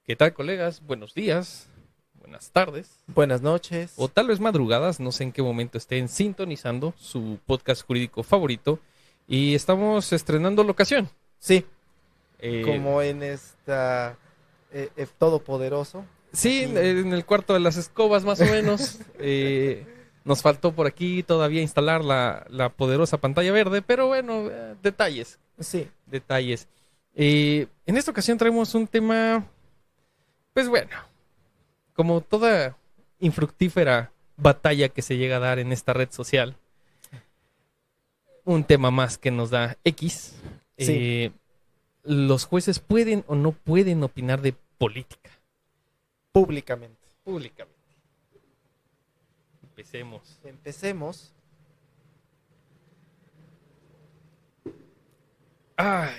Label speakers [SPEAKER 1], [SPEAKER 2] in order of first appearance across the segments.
[SPEAKER 1] ¿Qué tal, colegas? Buenos días, buenas tardes,
[SPEAKER 2] Buenas noches.
[SPEAKER 1] o tal vez madrugadas, no sé en qué momento estén sintonizando su podcast jurídico favorito. Y estamos estrenando locación.
[SPEAKER 2] Sí,
[SPEAKER 1] Eh,
[SPEAKER 2] como en esta Todopoderoso.
[SPEAKER 1] sí,
[SPEAKER 2] Aquí.
[SPEAKER 1] en el cuarto de las escobas más o menos. Nos faltó por aquí todavía instalar la poderosa pantalla verde, pero bueno, detalles,
[SPEAKER 2] Sí,
[SPEAKER 1] detalles. En esta ocasión traemos un tema, pues bueno, como toda infructífera batalla que se llega a dar en esta red social, un tema más que nos da X.
[SPEAKER 2] sí,
[SPEAKER 1] eh, los jueces pueden o no pueden opinar de política
[SPEAKER 2] públicamente.
[SPEAKER 1] públicamente. Empecemos.
[SPEAKER 2] Empecemos.
[SPEAKER 1] Ay,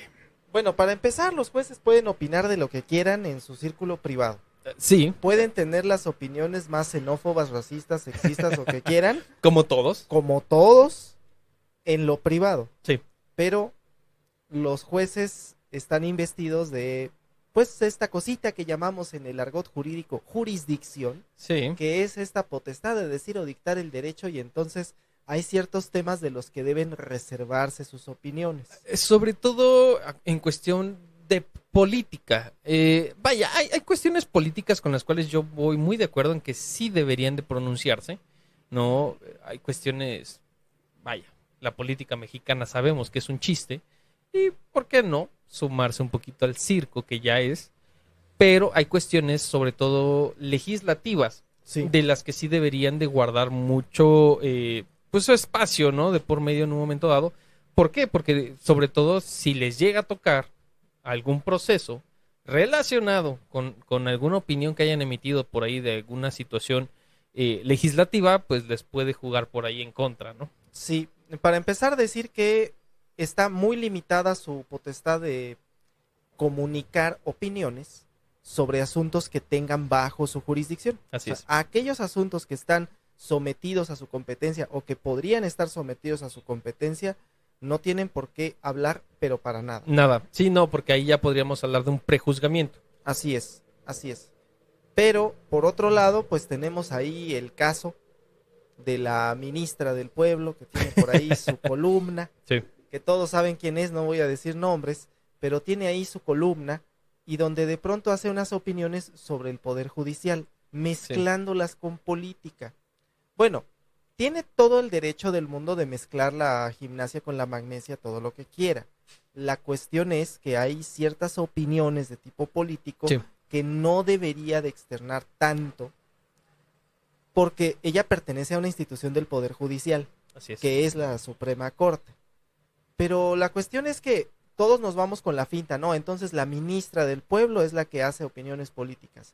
[SPEAKER 2] Bueno, para empezar, los jueces pueden opinar de lo que quieran en su círculo privado.
[SPEAKER 1] sí,
[SPEAKER 2] Pueden tener las opiniones más xenófobas, racistas, sexistas o que quieran,
[SPEAKER 1] como todos.
[SPEAKER 2] como todos, en lo privado.
[SPEAKER 1] Sí,
[SPEAKER 2] Pero los jueces están investidos de, pues, esta cosita que llamamos en el argot jurídico jurisdicción,
[SPEAKER 1] sí.
[SPEAKER 2] que es esta potestad de decir o dictar el derecho, y entonces hay ciertos temas de los que deben reservarse sus opiniones.
[SPEAKER 1] Sobre todo en cuestión de política. Vaya, hay cuestiones políticas con las cuales yo voy muy de acuerdo en que sí deberían de pronunciarse. No, hay cuestiones, vaya, la política mexicana sabemos que es un chiste y, ¿por qué no?, sumarse un poquito al circo que ya es, pero hay cuestiones sobre todo legislativas
[SPEAKER 2] Sí,
[SPEAKER 1] de las que sí deberían de guardar mucho, pues su espacio, ¿no?, de por medio en un momento dado. ¿Por qué? Porque sobre todo si les llega a tocar algún proceso relacionado con alguna opinión que hayan emitido por ahí de alguna situación legislativa, pues les puede jugar por ahí en contra, ¿no?
[SPEAKER 2] sí. Para empezar, decir que está muy limitada su potestad de comunicar opiniones sobre asuntos que tengan bajo su jurisdicción. O
[SPEAKER 1] Así
[SPEAKER 2] sea,
[SPEAKER 1] es.
[SPEAKER 2] aquellos asuntos que están sometidos a su competencia o que podrían estar sometidos a su competencia no tienen por qué hablar, pero para nada.
[SPEAKER 1] Nada, sí, no, porque ahí ya podríamos hablar de un prejuzgamiento.
[SPEAKER 2] Así es, así es. Pero por otro lado, pues tenemos ahí el caso de la ministra del pueblo que tiene por ahí su columna,
[SPEAKER 1] Sí,
[SPEAKER 2] que todos saben quién es, no voy a decir nombres, pero tiene ahí su columna y donde de pronto hace unas opiniones sobre el poder judicial,
[SPEAKER 1] sí,
[SPEAKER 2] mezclándolas con política. Bueno, tiene todo el derecho del mundo de mezclar la gimnasia con la magnesia, todo lo que quiera. La cuestión es que hay ciertas opiniones de tipo político
[SPEAKER 1] sí,
[SPEAKER 2] que no debería de externar tanto porque ella pertenece a una institución del Poder Judicial,
[SPEAKER 1] así es.
[SPEAKER 2] que es la Suprema Corte. Pero la cuestión es que todos nos vamos con la finta, ¿no? Entonces la ministra del pueblo es la que hace opiniones políticas.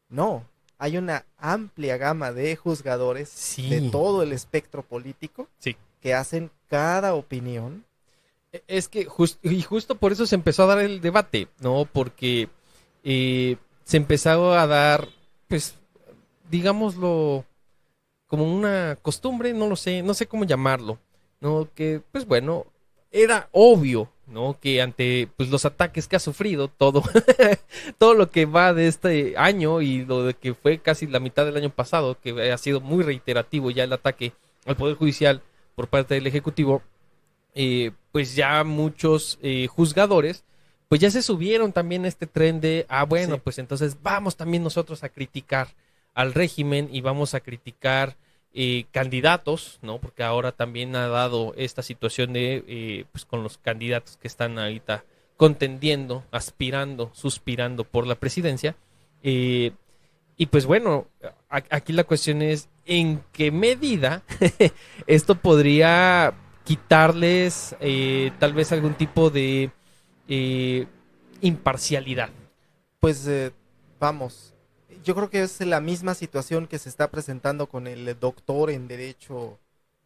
[SPEAKER 2] No, hay una amplia gama de juzgadores de
[SPEAKER 1] Sí,
[SPEAKER 2] todo el espectro político
[SPEAKER 1] sí.
[SPEAKER 2] que hacen cada opinión.
[SPEAKER 1] Es que y justo por eso se empezó a dar el debate, ¿no? Porque se empezó a dar, pues, digámoslo, como una costumbre, no lo sé, no sé cómo llamarlo, ¿no? Que, pues bueno, era obvio, ¿no?, que ante pues los ataques que ha sufrido todo, todo lo que va de este año y lo de que fue casi la mitad del año pasado, que ha sido muy reiterativo ya el ataque al Poder Judicial por parte del Ejecutivo, pues ya muchos juzgadores pues ya se subieron también a este tren de, bueno,
[SPEAKER 2] Sí,
[SPEAKER 1] pues entonces vamos también nosotros a criticar al régimen y vamos a criticar candidatos, ¿no? Porque ahora también ha dado esta situación de, pues con los candidatos que están ahorita contendiendo, aspirando, suspirando por la presidencia. eh, y pues bueno, aquí la cuestión es en qué medida esto podría quitarles tal vez algún tipo de eh, imparcialidad.
[SPEAKER 2] pues vamos, yo creo que es la misma situación que se está presentando con el doctor en Derecho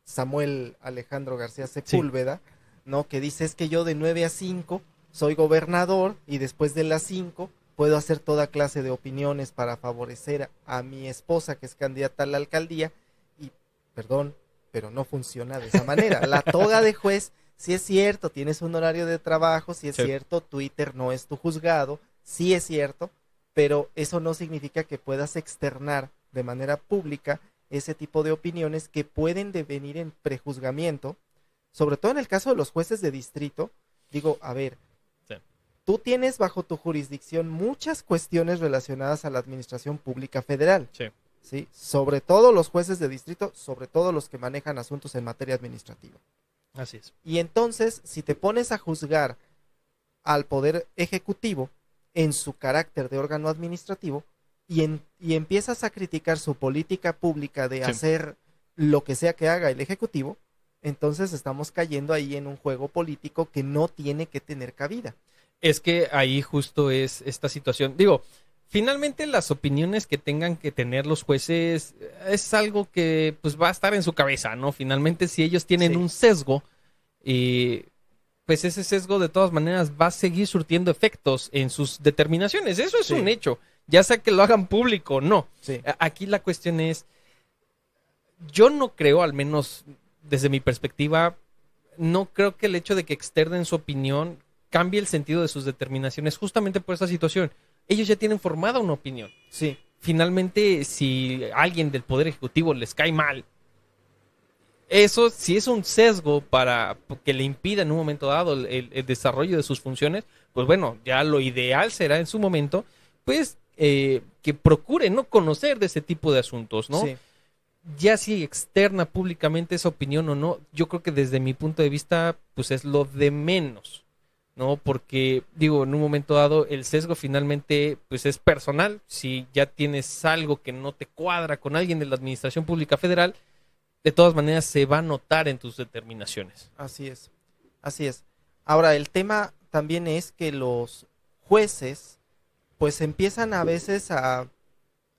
[SPEAKER 2] Samuel Alejandro García
[SPEAKER 1] Sí,
[SPEAKER 2] Sepúlveda, ¿no? Que dice es que yo de 9 a 5 soy gobernador y después de las 5 puedo hacer toda clase de opiniones para favorecer a mi esposa que es candidata a la alcaldía y, perdón, pero no funciona de esa manera. La toga de juez, si es cierto, tienes un horario de trabajo, si es
[SPEAKER 1] sí,
[SPEAKER 2] cierto, Twitter no es tu juzgado, sí es cierto, pero eso no significa que puedas externar de manera pública ese tipo de opiniones que pueden devenir en prejuzgamiento, sobre todo en el caso de los jueces de distrito. Digo, a ver,
[SPEAKER 1] Sí.
[SPEAKER 2] tú tienes bajo tu jurisdicción muchas cuestiones relacionadas a la administración pública federal,
[SPEAKER 1] Sí.
[SPEAKER 2] ¿sí? Sobre todo los jueces de distrito, sobre todo los que manejan asuntos en materia administrativa.
[SPEAKER 1] Así es.
[SPEAKER 2] Y entonces, si te pones a juzgar al Poder Ejecutivo en su carácter de órgano administrativo y empiezas a criticar su política pública de
[SPEAKER 1] Sí.
[SPEAKER 2] hacer lo que sea que haga el Ejecutivo, entonces estamos cayendo ahí en un juego político que no tiene que tener cabida.
[SPEAKER 1] Es que ahí justo es esta situación. Digo, finalmente las opiniones que tengan que tener los jueces es algo que pues va a estar en su cabeza, ¿no? Finalmente, si ellos tienen
[SPEAKER 2] Sí.
[SPEAKER 1] un sesgo, pues ese sesgo de todas maneras va a seguir surtiendo efectos en sus determinaciones. Eso es
[SPEAKER 2] Sí.
[SPEAKER 1] un hecho, ya sea que lo hagan público o no.
[SPEAKER 2] Sí.
[SPEAKER 1] Aquí la cuestión es, yo no creo, al menos desde mi perspectiva, no creo que el hecho de que externen su opinión cambie el sentido de sus determinaciones justamente por esa situación. Ellos ya tienen formada una opinión.
[SPEAKER 2] Sí.
[SPEAKER 1] Finalmente, si a alguien del Poder Ejecutivo les cae mal, eso si es un sesgo para que le impida en un momento dado el desarrollo de sus funciones, pues bueno, ya lo ideal será en su momento, pues que procure no conocer de ese tipo de asuntos, ¿no?
[SPEAKER 2] Sí.
[SPEAKER 1] Ya si externa públicamente esa opinión o no, yo creo que desde mi punto de vista, pues es lo de menos, ¿no? Porque, digo, en un momento dado, el sesgo finalmente, pues es personal. Si ya tienes algo que no te cuadra con alguien de la Administración Pública Federal, de todas maneras se va a notar en tus determinaciones.
[SPEAKER 2] Así es, así es. Ahora, el tema también es que los jueces, pues empiezan a veces a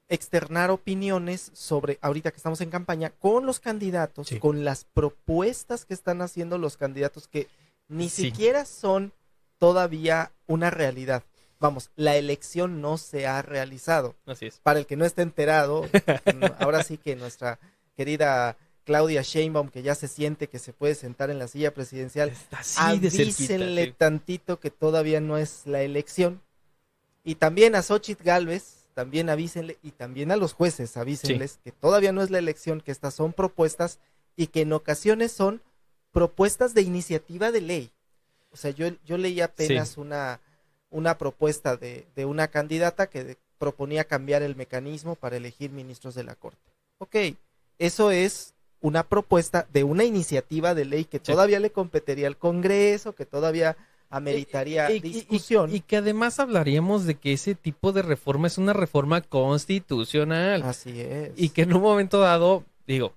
[SPEAKER 2] externar opiniones sobre, ahorita que estamos en campaña, con los candidatos,
[SPEAKER 1] Sí.
[SPEAKER 2] con las propuestas que están haciendo los candidatos que ni
[SPEAKER 1] Sí.
[SPEAKER 2] siquiera son todavía una realidad. Vamos, la elección no se ha realizado.
[SPEAKER 1] Así es.
[SPEAKER 2] Para el que no esté enterado, ahora sí que nuestra querida Claudia Sheinbaum, que ya se siente que se puede sentar en la silla presidencial,
[SPEAKER 1] Está así de cerquita.
[SPEAKER 2] avísenle
[SPEAKER 1] Sí.
[SPEAKER 2] tantito que todavía no es la elección. Y también a Xóchitl Gálvez, también avísenle, y también a los jueces avísenles que todavía no es la elección, que estas son propuestas y que en ocasiones son propuestas de iniciativa de ley. O sea, yo leí apenas una propuesta de una candidata que proponía cambiar el mecanismo para elegir ministros de la Corte. Ok, eso es una propuesta de una iniciativa de ley que todavía le competiría al Congreso, que todavía ameritaría discusión.
[SPEAKER 1] Y que además hablaríamos de que ese tipo de reforma es una reforma constitucional.
[SPEAKER 2] Así es.
[SPEAKER 1] Y que en un momento dado, digo,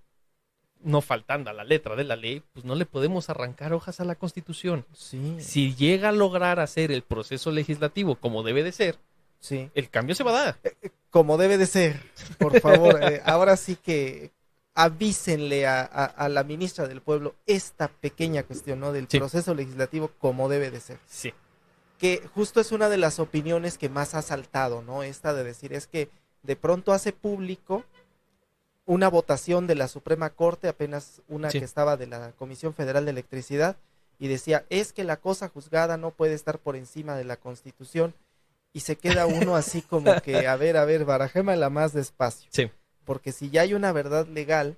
[SPEAKER 1] no faltando a la letra de la ley, pues no le podemos arrancar hojas a la Constitución.
[SPEAKER 2] Sí,
[SPEAKER 1] Si llega a lograr hacer el proceso legislativo como debe de ser,
[SPEAKER 2] sí.
[SPEAKER 1] el cambio se va a dar.
[SPEAKER 2] Como debe de ser, por favor. Ahora sí que avísenle a la ministra del Pueblo esta pequeña cuestión, ¿no? Del
[SPEAKER 1] Sí.
[SPEAKER 2] proceso legislativo como debe de ser.
[SPEAKER 1] Sí.
[SPEAKER 2] Que justo es una de las opiniones que más ha saltado, ¿no? Esta de decir, es que de pronto hace público una votación de la Suprema Corte, apenas una
[SPEAKER 1] Sí.
[SPEAKER 2] que estaba de la Comisión Federal de Electricidad, y decía, es que la cosa juzgada no puede estar por encima de la Constitución, y se queda uno así como que, a ver, barajémala más despacio.
[SPEAKER 1] Sí.
[SPEAKER 2] Porque si ya hay una verdad legal,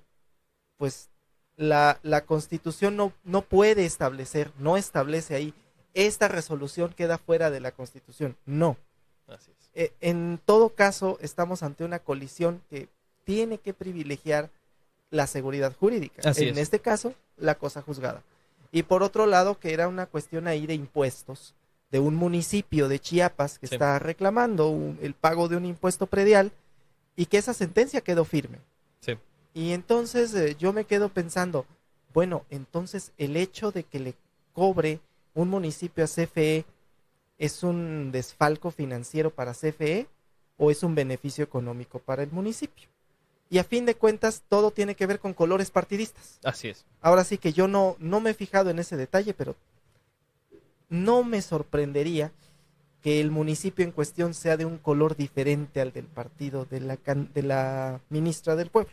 [SPEAKER 2] pues la Constitución no puede establecer, no establece ahí, esta resolución queda fuera de la Constitución. No.
[SPEAKER 1] Así es.
[SPEAKER 2] En todo caso, estamos ante una colisión que tiene que privilegiar la seguridad jurídica.
[SPEAKER 1] Así
[SPEAKER 2] En
[SPEAKER 1] es.
[SPEAKER 2] este caso, la cosa juzgada. Y por otro lado, que era una cuestión ahí de impuestos, de un municipio de Chiapas que
[SPEAKER 1] Sí.
[SPEAKER 2] está reclamando el pago de un impuesto predial y que esa sentencia quedó firme.
[SPEAKER 1] Sí.
[SPEAKER 2] Y entonces yo me quedo pensando, bueno, entonces el hecho de que le cobre un municipio a CFE es un desfalco financiero para CFE o es un beneficio económico para el municipio. Y a fin de cuentas todo tiene que ver con colores partidistas.
[SPEAKER 1] Así es.
[SPEAKER 2] Ahora sí que yo no me he fijado en ese detalle, pero no me sorprendería que el municipio en cuestión sea de un color diferente al del partido de la ministra del Pueblo.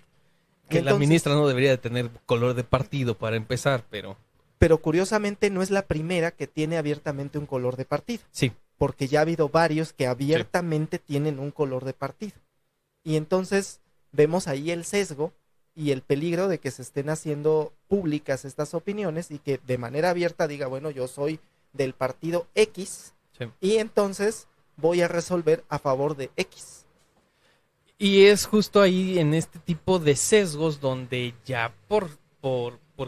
[SPEAKER 1] Que la ministra no debería de tener color de partido para empezar, pero
[SPEAKER 2] Pero curiosamente no es la primera que tiene abiertamente un color de partido.
[SPEAKER 1] sí.
[SPEAKER 2] porque ya ha habido varios que abiertamente tienen un color de partido. Y entonces vemos ahí el sesgo y el peligro de que se estén haciendo públicas estas opiniones y que de manera abierta diga, bueno, yo soy del partido X y entonces voy a resolver a favor de X.
[SPEAKER 1] Y es justo ahí en este tipo de sesgos donde ya por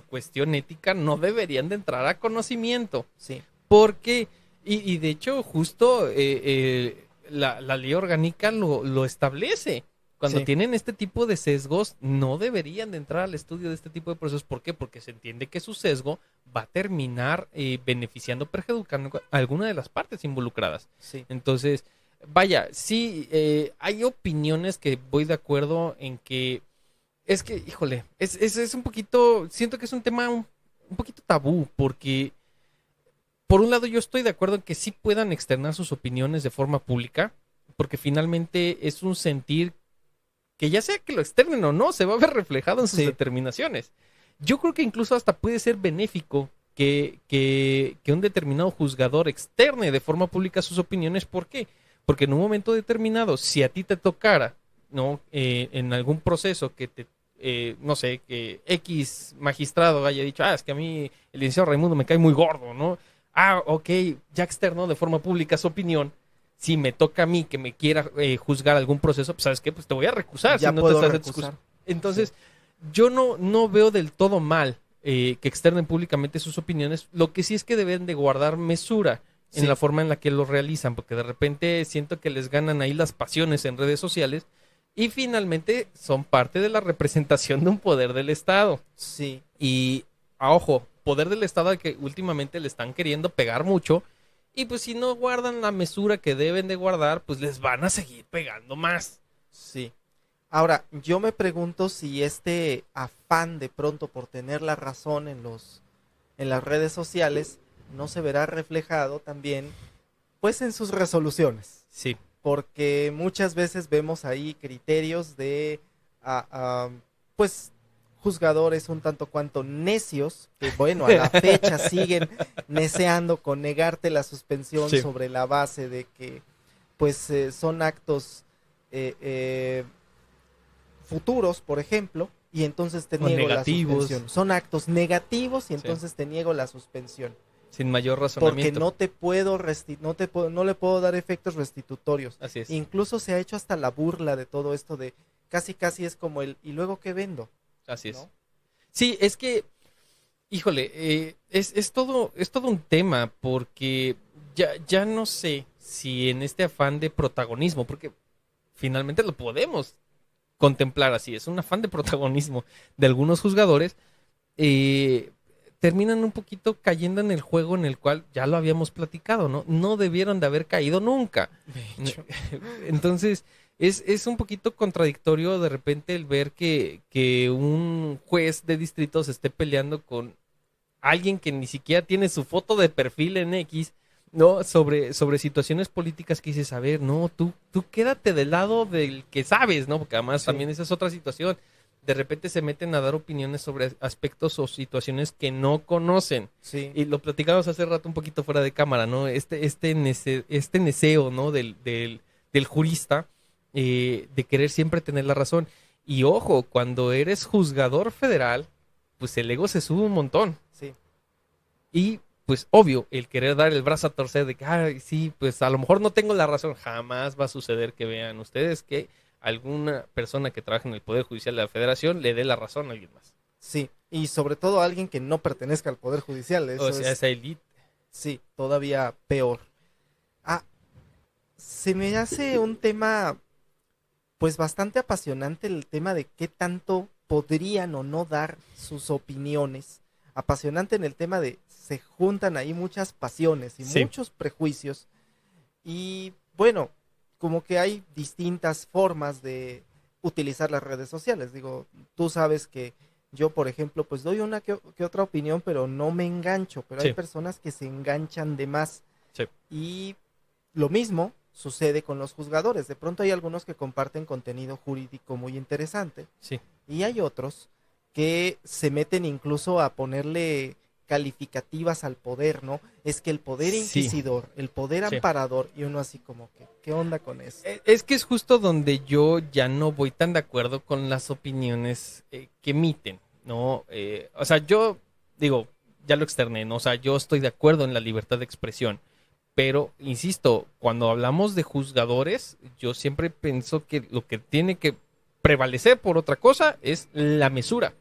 [SPEAKER 1] cuestión ética no deberían de entrar a conocimiento.
[SPEAKER 2] Sí.
[SPEAKER 1] Porque, y de hecho justo la ley orgánica lo establece. Cuando tienen este tipo de sesgos, no deberían de entrar al estudio de este tipo de procesos. ¿Por qué? Porque se entiende que su sesgo va a terminar beneficiando, perjudicando a alguna de las partes involucradas.
[SPEAKER 2] Sí.
[SPEAKER 1] Entonces, vaya, sí, hay opiniones que voy de acuerdo en que, es que, híjole, es un poquito, siento que es un tema un poquito tabú, porque por un lado yo estoy de acuerdo en que sí puedan externar sus opiniones de forma pública, porque finalmente es un sentir que ya sea que lo externen o no, se va a ver reflejado en sus determinaciones. Yo creo que incluso hasta puede ser benéfico que un determinado juzgador externe de forma pública sus opiniones. ¿Por qué? Porque en un momento determinado, si a ti te tocara, ¿no? En algún proceso que te, no sé, que X magistrado haya dicho, es que a mí el licenciado Raimundo me cae muy gordo, ¿no? Ok, ya externó de forma pública su opinión. Si me toca a mí que me quiera juzgar algún proceso, pues ¿sabes qué? Pues te voy a recusar.
[SPEAKER 2] Ya
[SPEAKER 1] si no
[SPEAKER 2] puedo
[SPEAKER 1] te estás
[SPEAKER 2] recusar.
[SPEAKER 1] Entonces, yo no veo del todo mal que externen públicamente sus opiniones. Lo que sí es que deben de guardar mesura en la forma en la que lo realizan, porque de repente siento que les ganan ahí las pasiones en redes sociales y finalmente son parte de la representación de un poder del Estado.
[SPEAKER 2] Sí.
[SPEAKER 1] Y, ojo, poder del Estado al que últimamente le están queriendo pegar mucho. Y pues si no guardan la mesura que deben de guardar, pues les van a seguir pegando más.
[SPEAKER 2] Sí. Ahora, yo me pregunto si este afán de pronto por tener la razón en las redes sociales no se verá reflejado también pues en sus resoluciones.
[SPEAKER 1] Sí.
[SPEAKER 2] Porque muchas veces vemos ahí criterios de pues juzgadores un tanto cuanto necios, que bueno, a la fecha siguen neceando con negarte la suspensión sobre la base de que pues son actos futuros, por ejemplo, y entonces te niego la suspensión. Son actos negativos y entonces te niego la suspensión.
[SPEAKER 1] Sin mayor razonamiento.
[SPEAKER 2] Porque no le puedo dar efectos restitutorios.
[SPEAKER 1] Así es.
[SPEAKER 2] Incluso se ha hecho hasta la burla de todo esto de casi es como el ¿y luego qué vendo?
[SPEAKER 1] Así es.
[SPEAKER 2] ¿No?
[SPEAKER 1] Sí, es que, híjole, es todo un tema, porque ya no sé si en este afán de protagonismo, porque finalmente lo podemos contemplar así, es un afán de protagonismo de algunos juzgadores, terminan un poquito cayendo en el juego en el cual ya lo habíamos platicado, ¿no? No debieron de haber caído nunca.
[SPEAKER 2] De hecho.
[SPEAKER 1] Entonces, es un poquito contradictorio de repente el ver que un juez de distrito se esté peleando con alguien que ni siquiera tiene su foto de perfil en X, ¿no? Sobre situaciones políticas que dices, a ver, no, tú quédate del lado del que sabes, ¿no? Porque además también esa es otra situación. De repente se meten a dar opiniones sobre aspectos o situaciones que no conocen.
[SPEAKER 2] Sí.
[SPEAKER 1] Y lo platicamos hace rato un poquito fuera de cámara, ¿no? Este neseo, ¿no? Del jurista, de querer siempre tener la razón. Y ojo, cuando eres juzgador federal, pues el ego se sube un montón.
[SPEAKER 2] Sí.
[SPEAKER 1] Y pues obvio, el querer dar el brazo a torcer de que, ay, sí, pues a lo mejor no tengo la razón. Jamás va a suceder que vean ustedes que alguna persona que trabaja en el Poder Judicial de la Federación le dé la razón a alguien más.
[SPEAKER 2] Sí, y sobre todo a alguien que no pertenezca al Poder Judicial. Eso
[SPEAKER 1] o sea, esa élite.
[SPEAKER 2] Sí, todavía peor. Se me hace un tema pues bastante apasionante el tema de qué tanto podrían o no dar sus opiniones. Apasionante en el tema de se juntan ahí muchas pasiones y muchos prejuicios. Y bueno, como que hay distintas formas de utilizar las redes sociales. Digo, tú sabes que yo, por ejemplo, pues doy una que otra opinión, pero no me engancho. Pero hay personas que se enganchan de más.
[SPEAKER 1] Sí.
[SPEAKER 2] Y lo mismo sucede con los juzgadores. De pronto hay algunos que comparten contenido jurídico muy interesante.
[SPEAKER 1] Sí.
[SPEAKER 2] Y hay otros que se meten incluso a ponerle calificativas al poder, ¿no? Es que el poder
[SPEAKER 1] Sí.
[SPEAKER 2] inquisidor, el poder
[SPEAKER 1] Sí.
[SPEAKER 2] amparador, y uno así como que, ¿qué onda con eso?
[SPEAKER 1] Es que es justo donde yo ya no voy tan de acuerdo con las opiniones que emiten, ¿no? O sea, yo digo, ya lo externé, ¿no? O sea, yo estoy de acuerdo en la libertad de expresión, pero, insisto, cuando hablamos de juzgadores, yo siempre pienso que lo que tiene que prevalecer por otra cosa es la mesura.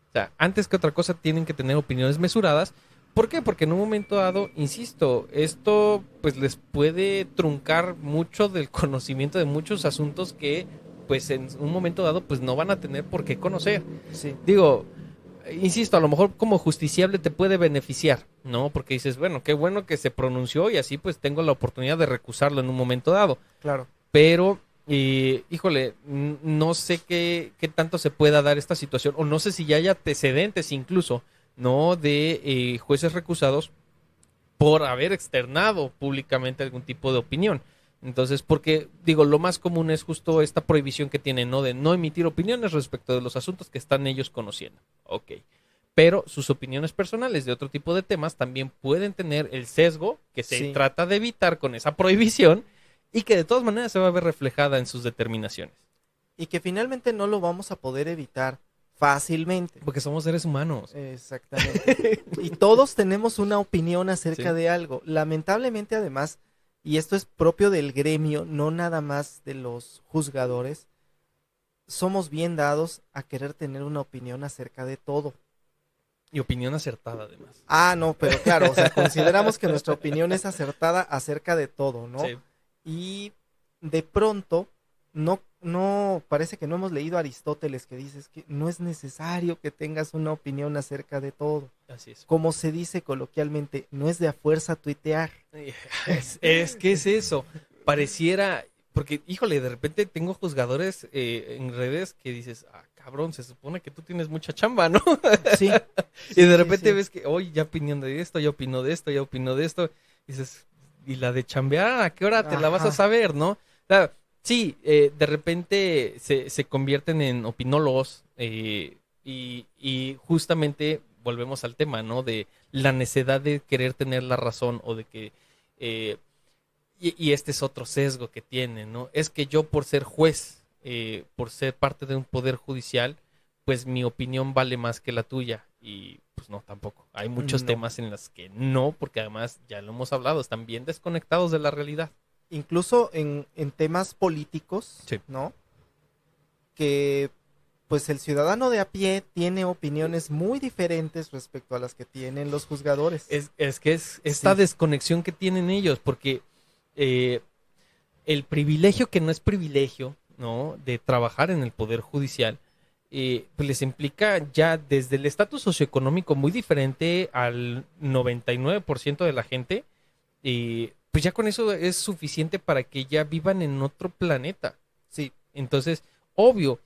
[SPEAKER 1] O sea, antes que otra cosa tienen que tener opiniones mesuradas. ¿Por qué? Porque en un momento dado, insisto, esto pues les puede truncar mucho del conocimiento de muchos asuntos que pues en un momento dado pues no van a tener por qué conocer.
[SPEAKER 2] Sí,
[SPEAKER 1] Digo, insisto, a lo mejor como justiciable te puede beneficiar, ¿no? Porque dices, bueno, qué bueno que se pronunció y así pues tengo la oportunidad de recusarlo en un momento dado.
[SPEAKER 2] claro.
[SPEAKER 1] Pero, híjole, no sé qué tanto se pueda dar esta situación, o no sé si ya hay antecedentes incluso, ¿no? De jueces recusados por haber externado públicamente algún tipo de opinión. Entonces, porque, digo, lo más común es justo esta prohibición que tienen, ¿no? De no emitir opiniones respecto de los asuntos que están ellos conociendo. Ok. Pero sus opiniones personales de otro tipo de temas también pueden tener el sesgo que se
[SPEAKER 2] Sí.
[SPEAKER 1] trata de evitar con esa prohibición y que de todas maneras se va a ver reflejada en sus determinaciones.
[SPEAKER 2] Y que finalmente no lo vamos a poder evitar fácilmente.
[SPEAKER 1] Porque somos seres humanos.
[SPEAKER 2] Exactamente. Y todos tenemos una opinión acerca
[SPEAKER 1] Sí.
[SPEAKER 2] de algo. Lamentablemente, además, y esto es propio del gremio, no nada más de los juzgadores, somos bien dados a querer tener una opinión acerca de todo.
[SPEAKER 1] Y opinión acertada, además.
[SPEAKER 2] Ah, no, pero claro, o sea, consideramos que nuestra opinión es acertada acerca de todo, ¿no?
[SPEAKER 1] Sí,
[SPEAKER 2] Y de pronto, parece que no hemos leído a Aristóteles, que dice que no es necesario que tengas una opinión acerca de todo.
[SPEAKER 1] así es.
[SPEAKER 2] Como se dice coloquialmente, no es de a fuerza tuitear.
[SPEAKER 1] Es que es eso. Pareciera, porque, híjole, de repente tengo juzgadores en redes que dices, ah, cabrón, se supone que tú tienes mucha chamba, ¿no?
[SPEAKER 2] Sí.
[SPEAKER 1] Y de repente ves que, oye, ya opinión de esto, ya opino de esto, ya opino de esto. Y dices, ¿y la de chambear? ¿A qué hora te la vas a
[SPEAKER 2] Ajá.
[SPEAKER 1] saber, no? O sea, sí, de repente se convierten en opinólogos y justamente volvemos al tema, ¿no? De la necesidad de querer tener la razón o de que... y este es otro sesgo que tienen, ¿no? Es que yo por ser juez, por ser parte de un poder judicial, pues mi opinión vale más que la tuya. Y pues no, tampoco. Hay muchos
[SPEAKER 2] No.
[SPEAKER 1] temas en los que no, porque además ya lo hemos hablado, están bien desconectados de la realidad.
[SPEAKER 2] Incluso en temas políticos,
[SPEAKER 1] Sí.
[SPEAKER 2] ¿no? Que pues el ciudadano de a pie tiene opiniones muy diferentes respecto a las que tienen los juzgadores.
[SPEAKER 1] Es que es esta
[SPEAKER 2] Sí.
[SPEAKER 1] desconexión que tienen ellos, porque el privilegio que no es privilegio, ¿no? De trabajar en el Poder Judicial, pues les implica ya desde el estatus socioeconómico muy diferente al 99% de la gente, pues ya con eso es suficiente para que ya vivan en otro planeta.
[SPEAKER 2] Sí,
[SPEAKER 1] Entonces, obvio,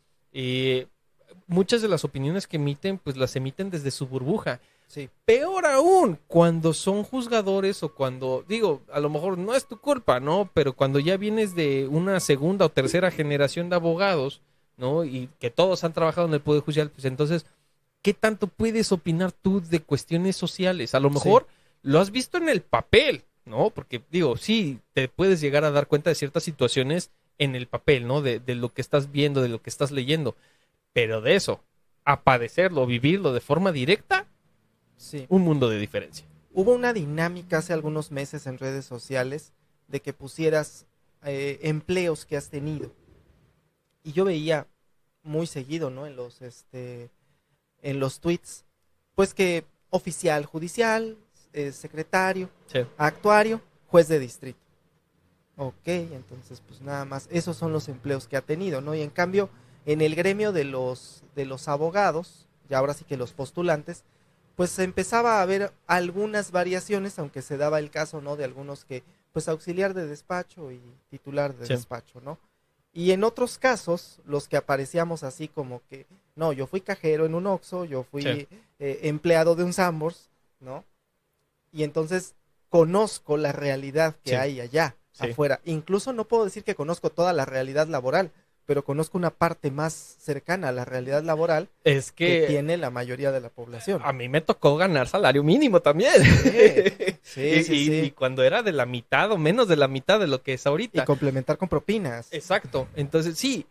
[SPEAKER 1] muchas de las opiniones que emiten, pues las emiten desde su burbuja.
[SPEAKER 2] sí,
[SPEAKER 1] Peor aún, cuando son juzgadores o cuando, digo, a lo mejor no es tu culpa, ¿no? Pero cuando ya vienes de una segunda o tercera generación de abogados, ¿no? Y que todos han trabajado en el Poder Judicial, pues entonces, ¿qué tanto puedes opinar tú de cuestiones sociales? A lo mejor lo has visto en el papel, ¿no? Porque, digo, sí, te puedes llegar a dar cuenta de ciertas situaciones en el papel, ¿no? De lo que estás viendo, de lo que estás leyendo. Pero de eso, a padecerlo, vivirlo de forma directa,
[SPEAKER 2] sí.
[SPEAKER 1] un mundo de diferencia.
[SPEAKER 2] Hubo una dinámica hace algunos meses en redes sociales de que pusieras empleos que has tenido. Y yo veía muy seguido, ¿no? En los tweets, pues que oficial judicial, secretario,
[SPEAKER 1] Sí.
[SPEAKER 2] actuario, juez de distrito. Ok, entonces pues nada más, esos son los empleos que ha tenido, ¿no? Y en cambio, en el gremio de los abogados, y ahora sí que los postulantes, pues se empezaba a ver algunas variaciones, aunque se daba el caso, ¿no? De algunos que, pues auxiliar de despacho y titular de
[SPEAKER 1] Sí.
[SPEAKER 2] despacho, ¿no? Y en otros casos, los que aparecíamos así como que, no, yo fui cajero en un Oxxo, yo fui
[SPEAKER 1] Sí.
[SPEAKER 2] empleado de un Sanborns, ¿no? Y entonces conozco la realidad que
[SPEAKER 1] Sí.
[SPEAKER 2] hay allá,
[SPEAKER 1] Sí.
[SPEAKER 2] afuera. Incluso no puedo decir que conozco toda la realidad laboral, pero conozco una parte más cercana a la realidad laboral
[SPEAKER 1] Es
[SPEAKER 2] que
[SPEAKER 1] que
[SPEAKER 2] tiene la mayoría de la población.
[SPEAKER 1] a mí me tocó ganar salario mínimo también.
[SPEAKER 2] Sí, sí, sí,
[SPEAKER 1] Y
[SPEAKER 2] sí.
[SPEAKER 1] cuando era de la mitad o menos de la mitad de lo que es
[SPEAKER 2] Y
[SPEAKER 1] ahorita.
[SPEAKER 2] complementar con propinas.
[SPEAKER 1] Exacto. Entonces, sí,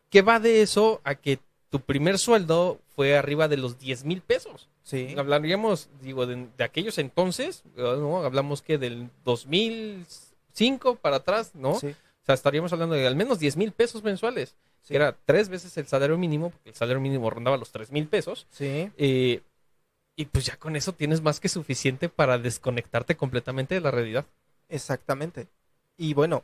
[SPEAKER 1] ¿qué va de eso a que tu primer sueldo fue arriba de los 10,000 pesos?
[SPEAKER 2] Sí,
[SPEAKER 1] Hablaríamos, digo, de aquellos entonces, ¿no? Hablamos que del 2005 para atrás, ¿no? O
[SPEAKER 2] sí,
[SPEAKER 1] sea, estaríamos hablando de al menos 10,000 pesos mensuales, que
[SPEAKER 2] sí,
[SPEAKER 1] era 3 veces el salario mínimo, porque el salario mínimo rondaba los 3,000 pesos.
[SPEAKER 2] sí,
[SPEAKER 1] eh, y pues ya con eso tienes más que suficiente para desconectarte completamente de la realidad.
[SPEAKER 2] exactamente. Y bueno,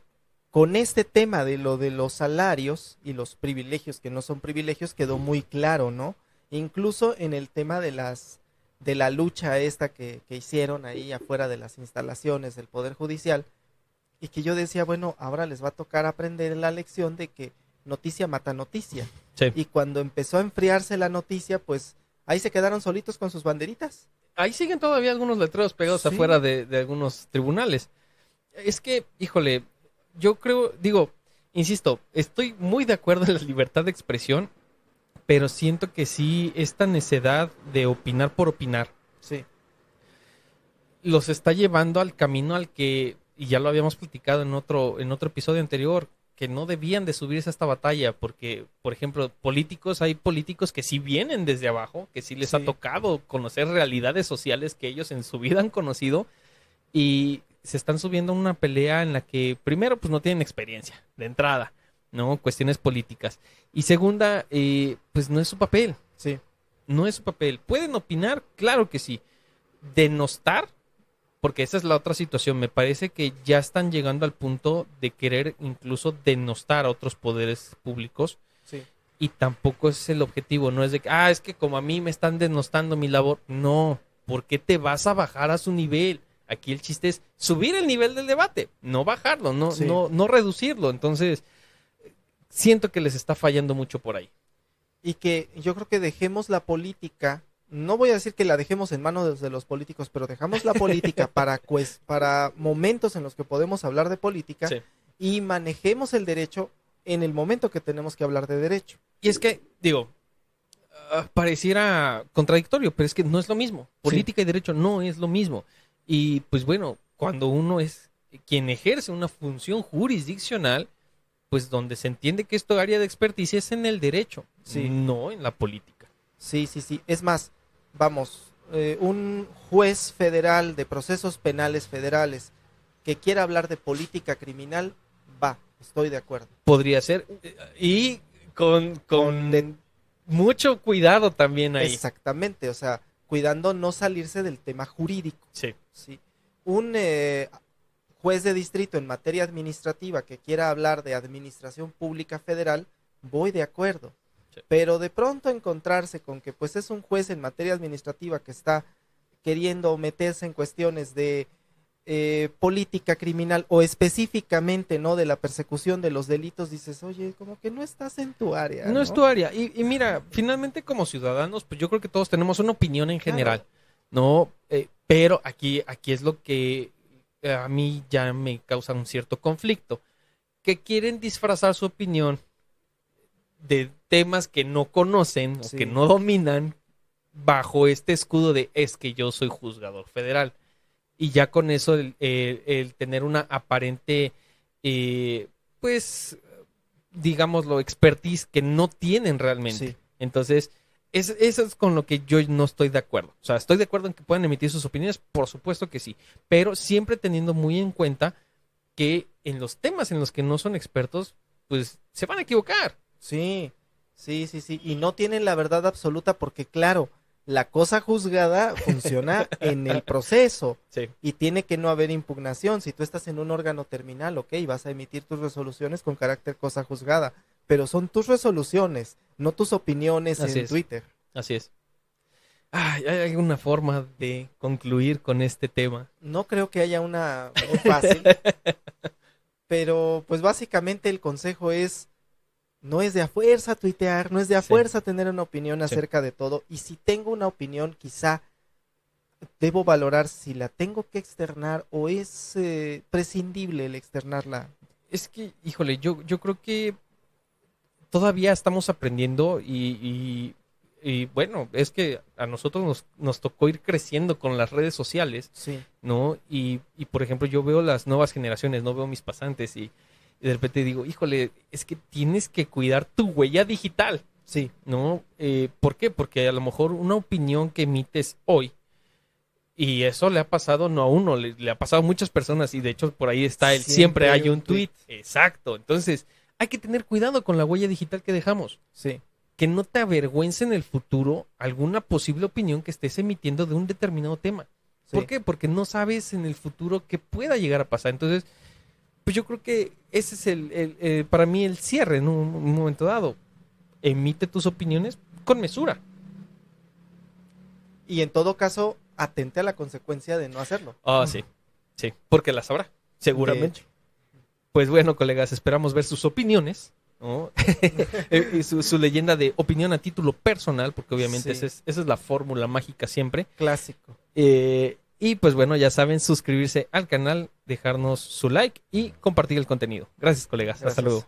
[SPEAKER 2] con este tema de lo de los salarios y los privilegios que no son privilegios quedó muy claro, ¿no? Incluso en el tema de la lucha esta que hicieron ahí afuera de las instalaciones del Poder Judicial, y que yo decía, bueno, ahora les va a tocar aprender la lección de que noticia mata noticia.
[SPEAKER 1] Sí.
[SPEAKER 2] Y cuando empezó a enfriarse la noticia, pues ahí se quedaron solitos con sus banderitas.
[SPEAKER 1] Ahí siguen todavía algunos letreros pegados
[SPEAKER 2] Sí,
[SPEAKER 1] afuera de algunos tribunales. Es que, híjole, yo creo, digo, insisto, estoy muy de acuerdo en la libertad de expresión, pero siento que sí, esta necedad de opinar por opinar
[SPEAKER 2] sí,
[SPEAKER 1] los está llevando al camino al que, y ya lo habíamos platicado en otro episodio anterior, que no debían de subirse a esta batalla, porque, por ejemplo, hay políticos que sí vienen desde abajo, que sí les ha
[SPEAKER 2] sí,
[SPEAKER 1] tocado conocer realidades sociales que ellos en su vida han conocido, y se están subiendo a una pelea en la que, primero, pues no tienen experiencia, de entrada, ¿no? Cuestiones políticas. Y segunda, pues no es su papel,
[SPEAKER 2] sí,
[SPEAKER 1] no es su papel. ¿Pueden opinar? Claro que sí. Denostar, porque esa es la otra situación. Me parece que ya están llegando al punto de querer incluso denostar a otros poderes públicos
[SPEAKER 2] sí.
[SPEAKER 1] y tampoco es el objetivo. No es de que, es que como a mí me están denostando mi labor. No, ¿por qué te vas a bajar a su nivel? Aquí el chiste es subir el nivel del debate, no bajarlo, no,
[SPEAKER 2] Sí.
[SPEAKER 1] no reducirlo. Entonces, siento que les está fallando mucho por ahí.
[SPEAKER 2] Y que yo creo que dejemos la política, no voy a decir que la dejemos en manos de los políticos, pero dejamos la política para momentos en los que podemos hablar de política
[SPEAKER 1] Sí.
[SPEAKER 2] y manejemos el derecho en el momento que tenemos que hablar de derecho.
[SPEAKER 1] Y es que, digo, pareciera contradictorio, pero es que no es lo mismo. Política y derecho no es lo mismo. Y pues bueno, cuando uno es quien ejerce una función jurisdiccional, pues donde se entiende que es tu área de experticia es en el derecho,
[SPEAKER 2] Sí.
[SPEAKER 1] no en la política.
[SPEAKER 2] Sí, sí, sí. Es más, vamos, un juez federal de procesos penales federales que quiera hablar de política criminal, va, estoy de acuerdo.
[SPEAKER 1] Podría ser. Y con
[SPEAKER 2] de-
[SPEAKER 1] mucho cuidado también ahí.
[SPEAKER 2] Exactamente, o sea, cuidando no salirse del tema jurídico.
[SPEAKER 1] Sí.
[SPEAKER 2] Sí. Un juez de distrito en materia administrativa que quiera hablar de administración pública federal, voy de acuerdo.
[SPEAKER 1] Sí.
[SPEAKER 2] Pero de pronto encontrarse con que pues es un juez en materia administrativa que está queriendo meterse en cuestiones de política criminal o específicamente no de la persecución de los delitos, dices, oye, como que no estás en tu área,
[SPEAKER 1] No es tu área. Y mira, finalmente como ciudadanos, pues yo creo que todos tenemos una opinión en general,
[SPEAKER 2] Claro.
[SPEAKER 1] ¿no? Pero aquí es lo que a mí ya me causa un cierto conflicto, que quieren disfrazar su opinión de temas que no conocen o
[SPEAKER 2] Sí.
[SPEAKER 1] que no dominan bajo este escudo de es que yo soy juzgador federal. Y ya con eso el tener una aparente, pues, digámoslo, expertise que no tienen realmente.
[SPEAKER 2] Sí.
[SPEAKER 1] Entonces, eso es con lo que yo no estoy de acuerdo. O sea, estoy de acuerdo en que puedan emitir sus opiniones, por supuesto que sí, pero siempre teniendo muy en cuenta que en los temas en los que no son expertos, pues se van a equivocar.
[SPEAKER 2] Sí, sí, sí, sí. Y no tienen la verdad absoluta porque, claro, la cosa juzgada funciona en el proceso
[SPEAKER 1] Sí.
[SPEAKER 2] y tiene que no haber impugnación. Si tú estás en un órgano terminal, ok, vas a emitir tus resoluciones con carácter cosa juzgada, pero son tus resoluciones, no tus opiniones
[SPEAKER 1] Así
[SPEAKER 2] en
[SPEAKER 1] es.
[SPEAKER 2] Twitter.
[SPEAKER 1] Así es. ¿Hay alguna forma de concluir con este tema?
[SPEAKER 2] No creo que haya una muy fácil, pero pues básicamente el consejo es no es de a fuerza tuitear, no es de a
[SPEAKER 1] Sí.
[SPEAKER 2] fuerza tener una opinión
[SPEAKER 1] Sí.
[SPEAKER 2] acerca de todo. Y si tengo una opinión, quizá debo valorar si la tengo que externar o es prescindible el externarla.
[SPEAKER 1] Es que, híjole, yo creo que todavía estamos aprendiendo y bueno, es que a nosotros nos tocó ir creciendo con las redes sociales,
[SPEAKER 2] Sí,
[SPEAKER 1] ¿no? Y por ejemplo, yo veo las nuevas generaciones, no veo mis pasantes y de repente digo, híjole, es que tienes que cuidar tu huella digital,
[SPEAKER 2] sí,
[SPEAKER 1] ¿no? ¿Por qué? Porque a lo mejor una opinión que emites hoy, y eso le ha pasado no a uno, le ha pasado a muchas personas, y de hecho por ahí está el siempre hay un tweet. Exacto. Entonces, hay que tener cuidado con la huella digital que dejamos.
[SPEAKER 2] sí,
[SPEAKER 1] Que no te avergüence en el futuro alguna posible opinión que estés emitiendo de un determinado tema.
[SPEAKER 2] sí.
[SPEAKER 1] ¿Por qué? Porque no sabes en el futuro qué pueda llegar a pasar. Entonces, pues yo creo que ese es para mí el cierre en un momento dado. Emite tus opiniones con mesura.
[SPEAKER 2] Y en todo caso, atente a la consecuencia de no hacerlo.
[SPEAKER 1] Ah, sí. Sí, porque las habrá,
[SPEAKER 2] De
[SPEAKER 1] seguramente.
[SPEAKER 2] hecho.
[SPEAKER 1] Pues bueno, colegas, esperamos ver sus opiniones, ¿no? Y su leyenda de opinión a título personal, porque obviamente
[SPEAKER 2] Sí.
[SPEAKER 1] esa es la fórmula mágica siempre.
[SPEAKER 2] Clásico.
[SPEAKER 1] Y pues bueno, ya saben, suscribirse al canal, dejarnos su like y compartir el contenido. Gracias, colegas. Hasta
[SPEAKER 2] Gracias.
[SPEAKER 1] luego.